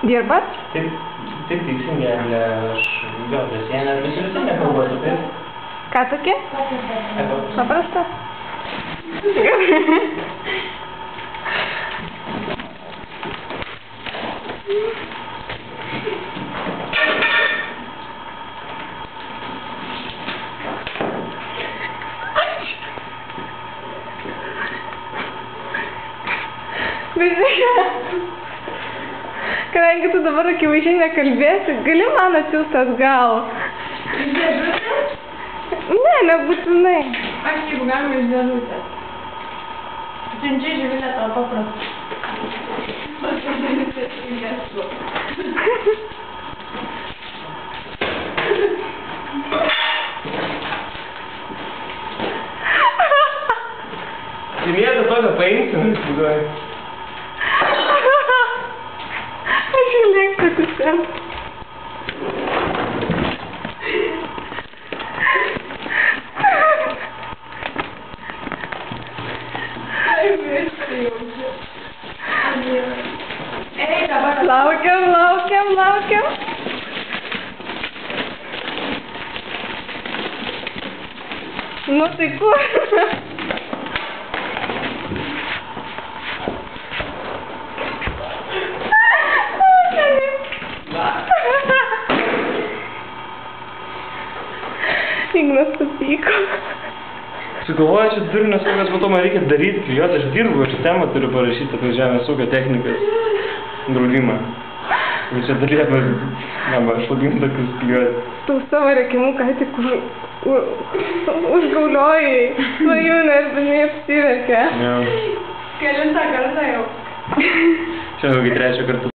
Dirbat? Taip teisingai, Eglė, aš gal Sienė, ar visi nekalbate, taip? Ką tokie? Paprasta. Kadangi tu dabar akivaizdžiai nekalbėsi, gali man atsiųsti atgal? Iš dėžutės? Ne, nebūtinai. Aš jeigu galima iš dėžutės. Siunčiai Živilė tau paprastai. Simietą tokią paimsim, įsivaizduoju. Aš jį lėktų visiem. Ei, dabar. Laukiam. Nu tai kur? Ignas supyko. Sugalvoju, čia durnes, kokias po to man reikia daryti, klijuoti, aš dirbu, aš temą turiu parašyti apie žemės ūkio technikas draudimą. Ir čia dar liepia, šlagim tokius klijuoti. Tu savo rėkimu ką tik užgauliojai svajūnę ir bet neapsiverkė. Jo. Kelintą kartą jau. Čia daugiai trečią kartą